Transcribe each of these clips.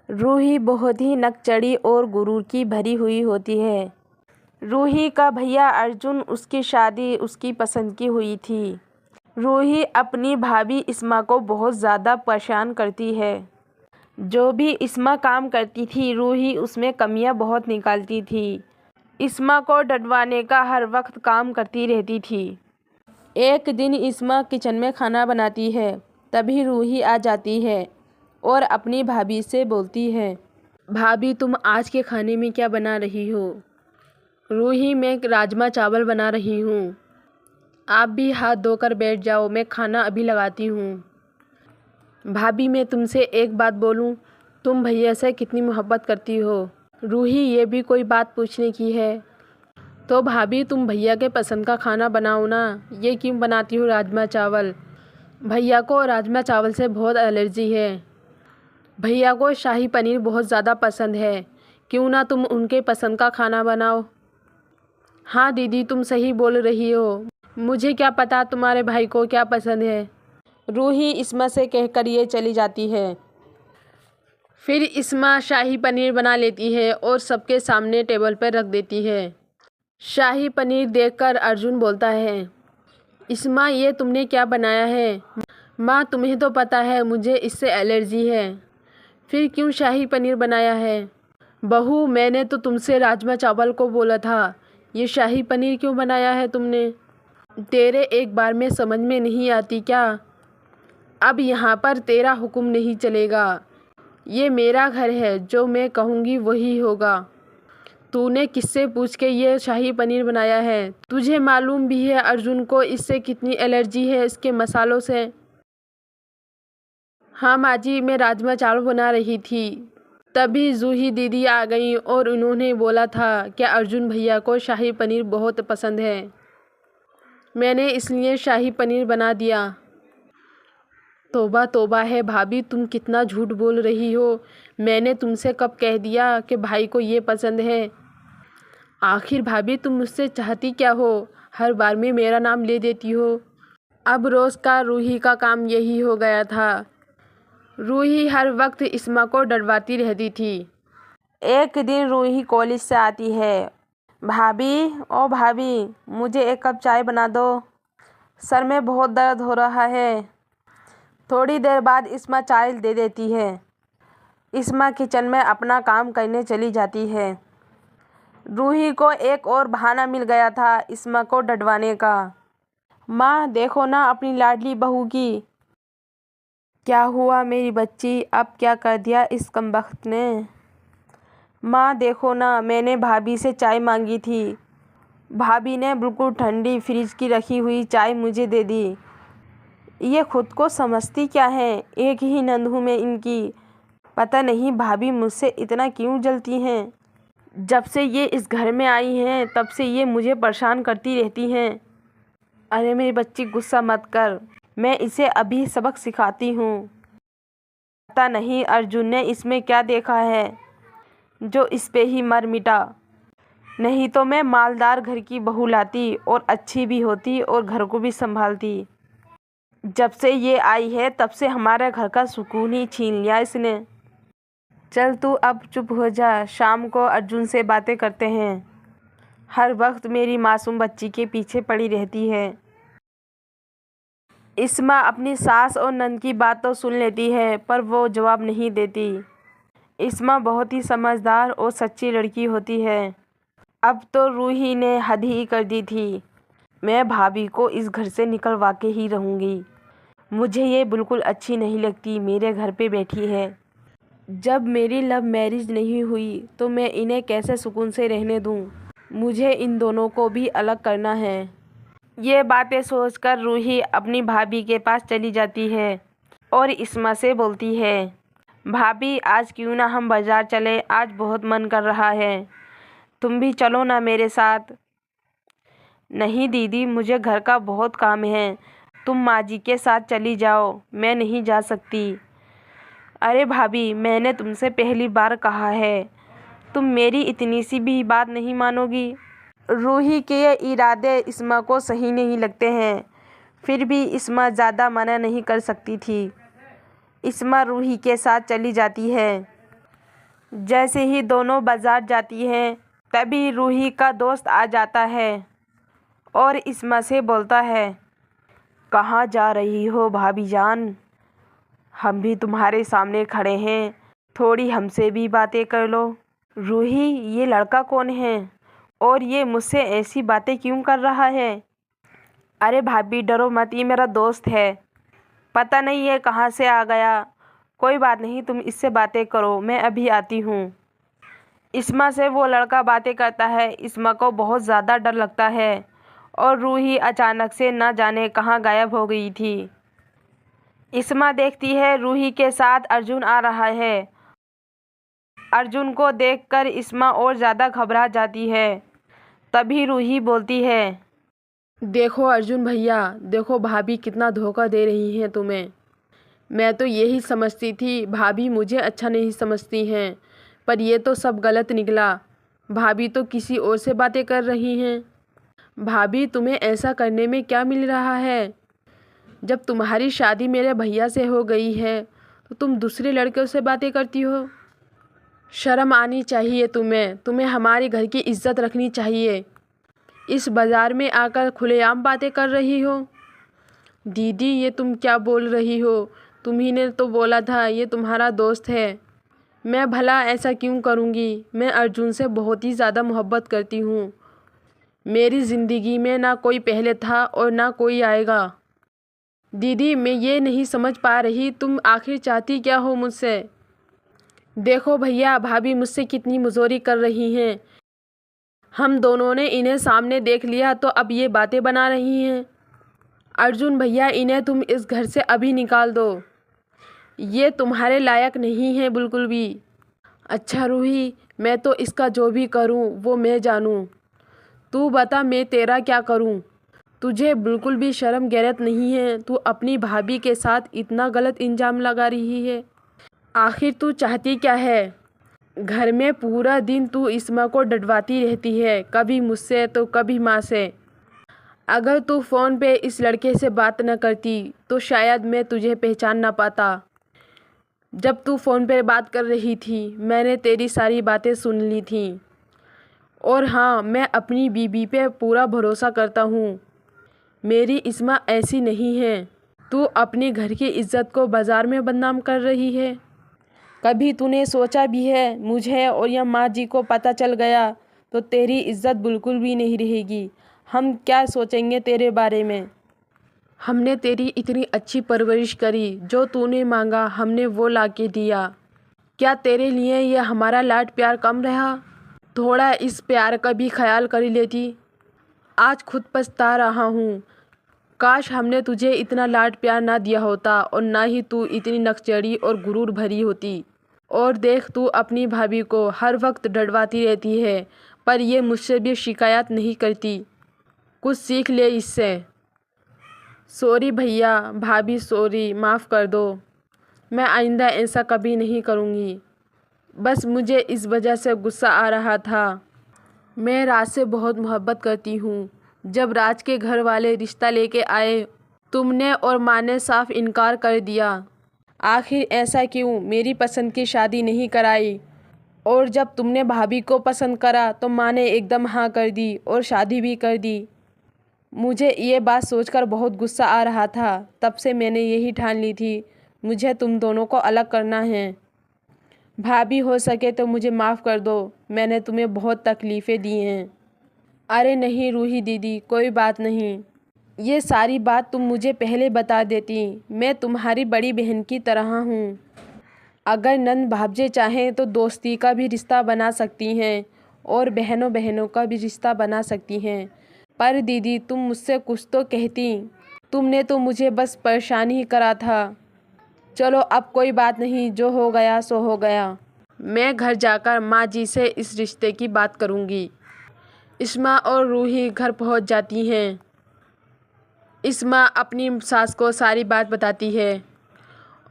रूही बहुत ही नकचड़ी और गुरूर की भरी हुई होती है। रूही का भैया अर्जुन, उसकी शादी उसकी पसंद की हुई थी। रूही अपनी भाभी इस्मा को बहुत ज़्यादा परेशान करती है। जो भी इस्मा काम करती थी रूही उसमें कमियां बहुत निकालती थी। इस्मा को डटवाने का हर वक्त काम करती रहती थी। एक दिन इस्मा किचन में खाना बनाती है, तभी रूही आ जाती है और अपनी भाभी से बोलती है, भाभी तुम आज के खाने में क्या बना रही हो? रूही, मैं राजमा चावल बना रही हूँ। आप भी हाथ धोकर बैठ जाओ, मैं खाना अभी लगाती हूँ। भाभी मैं तुमसे एक बात बोलूँ, तुम भैया से कितनी मोहब्बत करती हो? रूही, ये भी कोई बात पूछने की है? तो भाभी तुम भैया के पसंद का खाना बनाओ ना, ये क्यों बनाती हो राजमा चावल? भैया को राजमा चावल से बहुत एलर्जी है। भैया को शाही पनीर बहुत ज़्यादा पसंद है, क्यों ना तुम उनके पसंद का खाना बनाओ? हाँ दीदी, तुम सही बोल रही हो, मुझे क्या पता तुम्हारे भाई को क्या पसंद है। रूही इस्मा से कहकर ये चली जाती है। फिर इस्मा शाही पनीर बना लेती है और सबके सामने टेबल पर रख देती है। शाही पनीर देखकर अर्जुन बोलता है, इस्मा ये तुमने क्या बनाया है? माँ तुम्हें तो पता है मुझे इससे एलर्जी है, फिर क्यों शाही पनीर बनाया है? बहू, मैंने तो तुमसे राजमा चावल को बोला था, ये शाही पनीर क्यों बनाया है तुमने? तेरे एक बार में समझ में नहीं आती क्या? अब यहाँ पर तेरा हुक्म नहीं चलेगा, ये मेरा घर है, जो मैं कहूँगी वही होगा। तूने किससे पूछ के ये शाही पनीर बनाया है? तुझे मालूम भी है अर्जुन को इससे कितनी एलर्जी है, इसके मसालों से। हाँ माँ जी, मैं राजमा चावल बना रही थी, तभी जूही दीदी आ गई और उन्होंने बोला था कि अर्जुन भैया को शाही पनीर बहुत पसंद है, मैंने इसलिए शाही पनीर बना दिया। तौबा तौबा है भाभी, तुम कितना झूठ बोल रही हो। मैंने तुमसे कब कह दिया कि भाई को ये पसंद है? आखिर भाभी तुम मुझसे चाहती क्या हो? हर बार में मेरा नाम ले देती हो। अब रोज़ का रूही का काम यही हो गया था। रूही हर वक्त इस्मा को डरवाती रहती थी। एक दिन रूही कॉलेज से आती है। भाभी, ओ भाभी, मुझे एक कप चाय बना दो, सर में बहुत दर्द हो रहा है। थोड़ी देर बाद इस्मा चाय दे देती है। इस्मा किचन में अपना काम करने चली जाती है। रूही को एक और बहाना मिल गया था इस्मा को डटवाने का। माँ देखो ना अपनी लाडली बहू की। क्या हुआ मेरी बच्ची, अब क्या कर दिया इस कमबख्त ने? माँ देखो ना, मैंने भाभी से चाय मांगी थी, भाभी ने बिल्कुल ठंडी फ्रिज की रखी हुई चाय मुझे दे दी। ये खुद को समझती क्या है, एक ही नंद हूँ मैं इनकी। पता नहीं भाभी मुझसे इतना क्यों जलती हैं। जब से ये इस घर में आई हैं तब से ये मुझे परेशान करती रहती हैं। अरे मेरी बच्ची गुस्सा मत कर, मैं इसे अभी सबक सिखाती हूँ। पता नहीं अर्जुन ने इसमें क्या देखा है जो इस पे ही मर मिटा, नहीं तो मैं मालदार घर की बहू लाती और अच्छी भी होती और घर को भी संभालती। जब से ये आई है तब से हमारे घर का सुकून ही छीन लिया इसने। चल तू अब चुप हो जा, शाम को अर्जुन से बातें करते हैं। हर वक्त मेरी मासूम बच्ची के पीछे पड़ी रहती है। इस्मा अपनी सास और नंद की बात तो सुन लेती है पर वो जवाब नहीं देती। इस्मा बहुत ही समझदार और सच्ची लड़की होती है। अब तो रूही ने हद ही कर दी थी। मैं भाभी को इस घर से निकलवा के ही रहूँगी, मुझे ये बिल्कुल अच्छी नहीं लगती मेरे घर पे बैठी है। जब मेरी लव मैरिज नहीं हुई तो मैं इन्हें कैसे सुकून से रहने दूँ? मुझे इन दोनों को भी अलग करना है। ये बातें सोचकर रूही अपनी भाभी के पास चली जाती है और इस्मा से बोलती है, भाभी आज क्यों ना हम बाज़ार चले, आज बहुत मन कर रहा है, तुम भी चलो ना मेरे साथ। नहीं दीदी, मुझे घर का बहुत काम है, तुम माँ जी के साथ चली जाओ, मैं नहीं जा सकती। अरे भाभी, मैंने तुमसे पहली बार कहा है, तुम मेरी इतनी सी भी बात नहीं मानोगी। रूही के ये इरादे इस्मा को सही नहीं लगते हैं, फिर भी इस्मा ज़्यादा मना नहीं कर सकती थी। इस्मा रूही के साथ चली जाती है। जैसे ही दोनों बाजार जाती हैं तभी रूही का दोस्त आ जाता है और इस्मा से बोलता है, कहाँ जा रही हो भाभी जान? हम भी तुम्हारे सामने खड़े हैं, थोड़ी हमसे भी बातें कर लो। रूही, ये लड़का कौन है और ये मुझसे ऐसी बातें क्यों कर रहा है? अरे भाभी डरो मत, ये मेरा दोस्त है, पता नहीं ये कहाँ से आ गया। कोई बात नहीं, तुम इससे बातें करो, मैं अभी आती हूँ। इस्मा से वो लड़का बातें करता है। इस्मा को बहुत ज़्यादा डर लगता है और रूही अचानक से न जाने कहाँ गायब हो गई थी। इस्मा देखती है रूही के साथ अर्जुन आ रहा है। अर्जुन को देखकर इस्मा और ज़्यादा घबरा जाती है। तभी रूही बोलती है, देखो अर्जुन भैया, देखो भाभी कितना धोखा दे रही हैं तुम्हें। मैं तो यही समझती थी भाभी मुझे अच्छा नहीं समझती हैं, पर ये तो सब गलत निकला। भाभी तो किसी और से बातें कर रही हैं। भाभी तुम्हें ऐसा करने में क्या मिल रहा है? जब तुम्हारी शादी मेरे भैया से हो गई है तो तुम दूसरे लड़कों से बातें करती हो। शर्म आनी चाहिए तुम्हें हमारे घर की इज्जत रखनी चाहिए। इस बाज़ार में आकर खुलेआम बातें कर रही हो। दीदी ये तुम क्या बोल रही हो? तुम्ही ने तो बोला था ये तुम्हारा दोस्त है। मैं भला ऐसा क्यों करूँगी? मैं अर्जुन से बहुत ही ज़्यादा मोहब्बत करती हूँ। मेरी ज़िंदगी में ना कोई पहले था और ना कोई आएगा। दीदी मैं ये नहीं समझ पा रही तुम आखिर चाहती क्या हो मुझसे? देखो भैया, भाभी मुझसे कितनी मुजोरी कर रही हैं। हम दोनों ने इन्हें सामने देख लिया तो अब ये बातें बना रही हैं। अर्जुन भैया, इन्हें तुम इस घर से अभी निकाल दो। ये तुम्हारे लायक नहीं है बिल्कुल भी। अच्छा रूही, मैं तो इसका जो भी करूं वो मैं जानूं। तू बता मैं तेरा क्या करूं? तुझे बिल्कुल भी शर्म गैरत नहीं है? तू अपनी भाभी के साथ इतना गलत इल्ज़ाम लगा रही है। आखिर तू चाहती क्या है? घर में पूरा दिन तू इस्मा को डटवाती रहती है, कभी मुझसे तो कभी माँ से। अगर तू फ़ोन पे इस लड़के से बात न करती तो शायद मैं तुझे पहचान ना पाता। जब तू फ़ोन पे बात कर रही थी मैंने तेरी सारी बातें सुन ली थी। और हाँ, मैं अपनी बीबी पे पूरा भरोसा करता हूँ। मेरी इस्मा ऐसी नहीं है। तू अपने घर की इज्जत को बाज़ार में बदनाम कर रही है। कभी तूने सोचा भी है मुझे और या माँ जी को पता चल गया तो तेरी इज्जत बिल्कुल भी नहीं रहेगी। हम क्या सोचेंगे तेरे बारे में? हमने तेरी इतनी अच्छी परवरिश करी, जो तूने मांगा हमने वो ला के दिया। क्या तेरे लिए ये हमारा लाड प्यार कम रहा? थोड़ा इस प्यार का भी ख्याल कर लेती। आज खुद पछता रहा हूँ। काश हमने तुझे इतना लाड प्यार ना दिया होता और ना ही तू इतनी नकचड़ी और गुरूर भरी होती। और देख, तू अपनी भाभी को हर वक्त डरवाती रहती है, पर ये मुझसे भी शिकायत नहीं करती। कुछ सीख ले इससे। सॉरी भैया, भाभी सॉरी, माफ़ कर दो। मैं आइंदा ऐसा कभी नहीं करूँगी। बस मुझे इस वजह से गुस्सा आ रहा था। मैं राज से बहुत मोहब्बत करती हूँ। जब राज के घर वाले रिश्ता लेके आए तुमने और माँ ने साफ इनकार कर दिया। आखिर ऐसा क्यों? मेरी पसंद की शादी नहीं कराई और जब तुमने भाभी को पसंद करा तो माँ ने एकदम हाँ कर दी और शादी भी कर दी। मुझे ये बात सोचकर बहुत गुस्सा आ रहा था। तब से मैंने यही ठान ली थी मुझे तुम दोनों को अलग करना है। भाभी हो सके तो मुझे माफ़ कर दो, मैंने तुम्हें बहुत तकलीफ़ें दी हैं। अरे नहीं रूही दीदी, कोई बात नहीं। ये सारी बात तुम मुझे पहले बता देती। मैं तुम्हारी बड़ी बहन की तरह हूँ। अगर नंद भावजे चाहें तो दोस्ती का भी रिश्ता बना सकती हैं और बहनों बहनों का भी रिश्ता बना सकती हैं। पर दीदी तुम मुझसे कुछ तो कहती। तुमने तो मुझे बस परेशान ही करा था। चलो अब कोई बात नहीं, जो हो गया सो हो गया। मैं घर जाकर माँ जी से इस रिश्ते की बात करूँगी। इस्मा और रूही घर पहुँच जाती हैं। इस्मा अपनी सास को सारी बात बताती है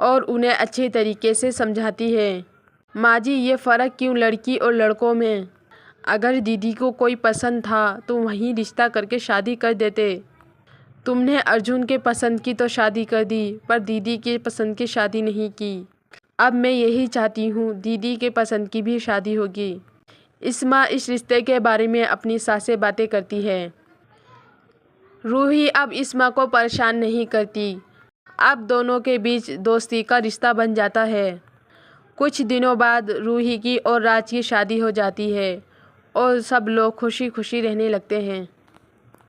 और उन्हें अच्छे तरीके से समझाती है। माँ जी, ये फ़र्क क्यों लड़की और लड़कों में? अगर दीदी को कोई पसंद था तो वहीं रिश्ता करके शादी कर देते। तुमने अर्जुन के पसंद की तो शादी कर दी, पर दीदी के पसंद की शादी नहीं की। अब मैं यही चाहती हूँ, दीदी के पसंद की भी शादी होगी। इस्मा इस रिश्ते के बारे में अपनी सास से बातें करती है। रूही अब इस्मा को परेशान नहीं करती। अब दोनों के बीच दोस्ती का रिश्ता बन जाता है। कुछ दिनों बाद रूही की और राज की शादी हो जाती है और सब लोग खुशी खुशी रहने लगते हैं।